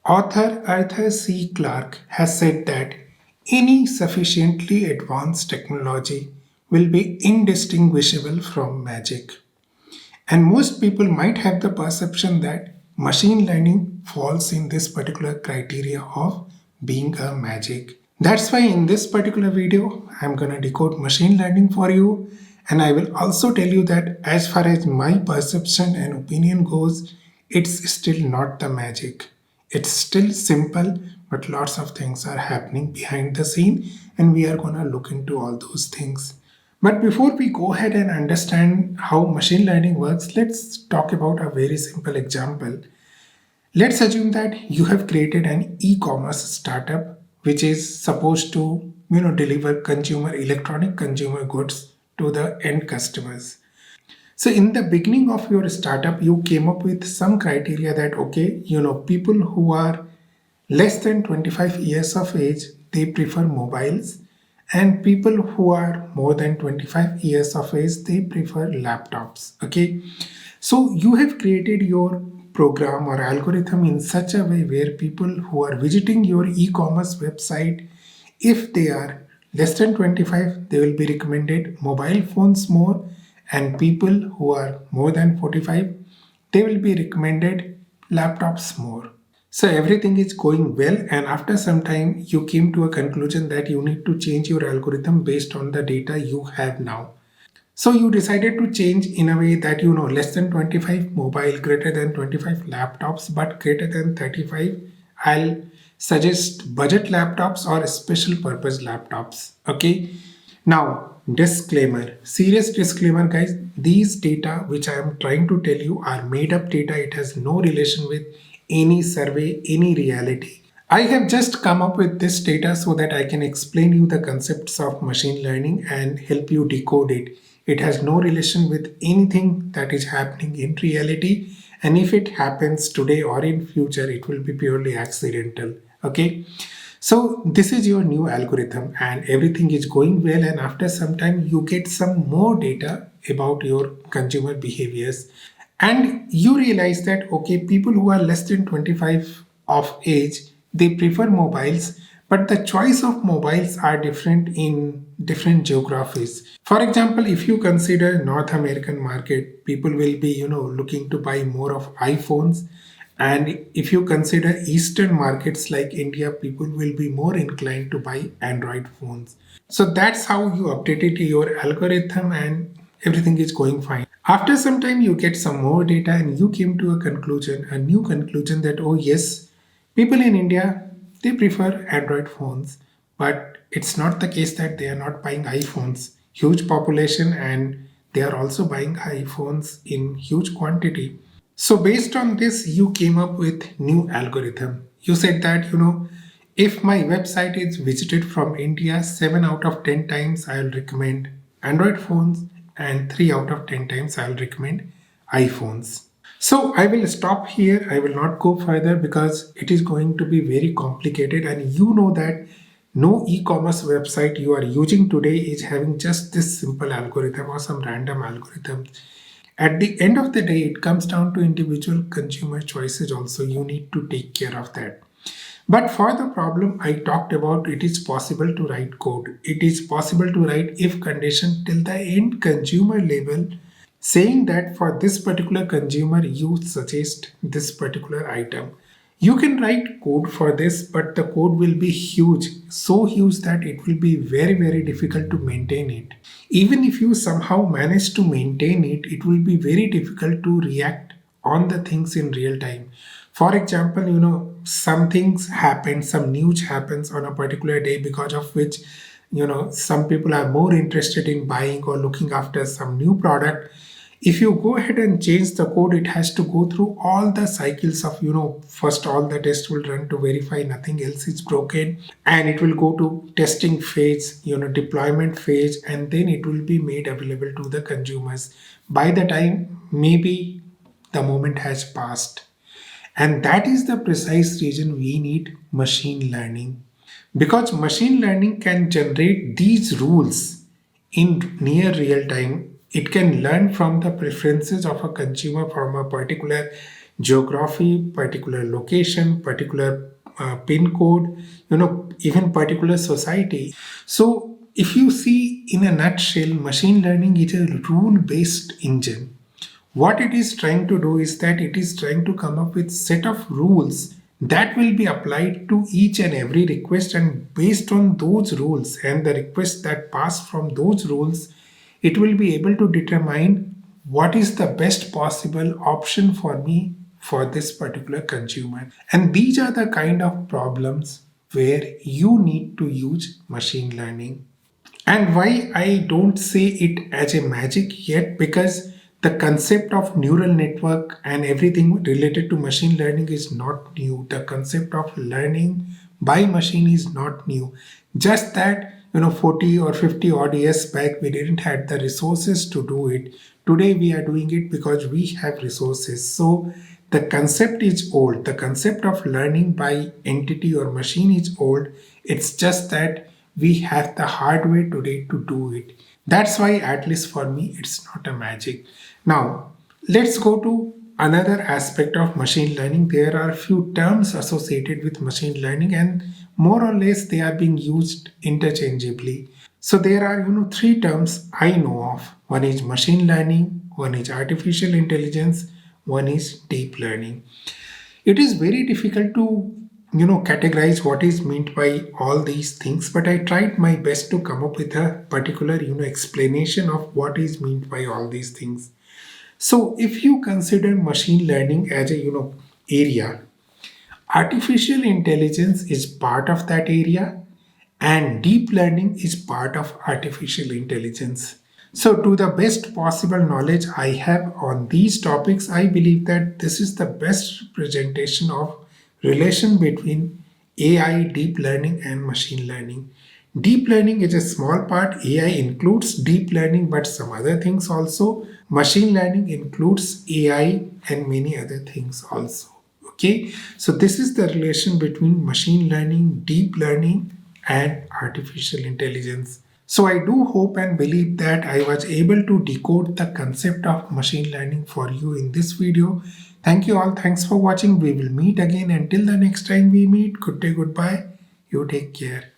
Author Arthur C. Clarke has said that any sufficiently advanced technology will be indistinguishable from magic. And most people might have the perception that machine learning falls in this particular criteria of being a magic. That's why in this particular video, I'm gonna decode machine learning for you. And I will also tell you that as far as my perception and opinion goes, it's still not the magic. It's still simple, but lots of things are happening behind the scene, and we are gonna look into all those things. But before we go ahead and understand how machine learning works, let's talk about a very simple example. Let's assume that you have created an e-commerce startup which is supposed to, deliver electronic consumer goods to the end customers. So in the beginning of your startup, you came up with some criteria that, okay, people who are less than 25 years of age, they prefer mobiles, and people who are more than 25 years of age, they prefer laptops. Okay, so you have created your program or algorithm in such a way where people who are visiting your e-commerce website, if they are less than 25, they will be recommended mobile phones more, and people who are more than 45, they will be recommended laptops more. So everything is going well, and after some time you came to a conclusion that you need to change your algorithm based on the data you have now. So you decided to change in a way that less than 25 mobile, greater than 25 laptops, but greater than 35, I'll suggest budget laptops or special purpose laptops. Okay. Now, disclaimer, serious disclaimer, guys. These data which I am trying to tell you are made up data. It has no relation with any survey, any reality. I have just come up with this data so that I can explain you the concepts of machine learning and help you decode it. It has no relation with anything that is happening in reality, and if it happens today or in future, it will be purely accidental. Okay, so this is your new algorithm and everything is going well, and after some time you get some more data about your consumer behaviors, and you realize that okay, people who are less than 25 of age, they prefer mobiles, but the choice of mobiles are different in different geographies. For example, if you consider North American market, people will be looking to buy more of iPhones, and if you consider Eastern markets like India, people will be more inclined to buy Android phones. So that's how you updated your algorithm, and everything is going fine. After some time, you get some more data and you came to a new conclusion that, oh yes, people in India, they prefer Android phones, but it's not the case that they are not buying iPhones. Huge population, and they are also buying iPhones in huge quantity. So based on this, you came up with new algorithm. You said that, if my website is visited from India 7 out of 10 times, I'll recommend Android phones, and 3 out of 10 times I'll recommend iPhones. So I will stop here. I will not go further because it is going to be very complicated, and you know that no e-commerce website you are using today is having just this simple algorithm or some random algorithm. At the end of the day, it comes down to individual consumer choices also. You need to take care of that. But for the problem I talked about, it is possible to write code. It is possible to write if condition till the end consumer level, saying that for this particular consumer, you suggest this particular item. You can write code for this, but the code will be huge, so huge that it will be very, very difficult to maintain it. Even if you somehow manage to maintain it, it will be very difficult to react on the things in real time. For example, some things happen, some news happens on a particular day because of which, some people are more interested in buying or looking after some new product. If you go ahead and change the code, it has to go through all the cycles of, first all the tests will run to verify nothing else is broken, and it will go to testing phase, deployment phase, and then it will be made available to the consumers. By the time maybe the moment has passed. And that is the precise reason we need machine learning. Because machine learning can generate these rules in near real time. It can learn from the preferences of a consumer from a particular geography, particular location, particular pin code, even particular society. So if you see in a nutshell, machine learning is a rule based engine. What it is trying to do is that it is trying to come up with set of rules that will be applied to each and every request, and based on those rules and the requests that pass from those rules, it will be able to determine what is the best possible option for me for this particular consumer. And these are the kind of problems where you need to use machine learning. And why I don't say it as a magic yet, because the concept of neural network and everything related to machine learning is not new. The concept of learning by machine is not new. Just that 40 or 50 odd years back we didn't have the resources to do it. Today we are doing it because we have resources. So the concept is old. The concept of learning by entity or machine is old. It's just that we have the hard way today to do it. That's why, at least for me, it's not a magic. Now, let's go to another aspect of machine learning. There are a few terms associated with machine learning, and more or less they are being used interchangeably. So there are three terms I know of. One is machine learning, one is artificial intelligence, one is deep learning. It is very difficult to categorize what is meant by all these things, but I tried my best to come up with a particular explanation of what is meant by all these things. So if you consider machine learning as a area, artificial intelligence is part of that area, and deep learning is part of artificial intelligence. So, to the best possible knowledge I have on these topics, I believe that this is the best representation of relation between AI, deep learning, and machine learning. Deep learning is a small part. AI includes deep learning, but some other things also. Machine learning includes AI and many other things also. Okay, so this is the relation between machine learning, deep learning, and artificial intelligence. So I do hope and believe that I was able to decode the concept of machine learning for you in this video. Thank you all. Thanks for watching. We will meet again. Until the next time we meet, good day, goodbye. You take care.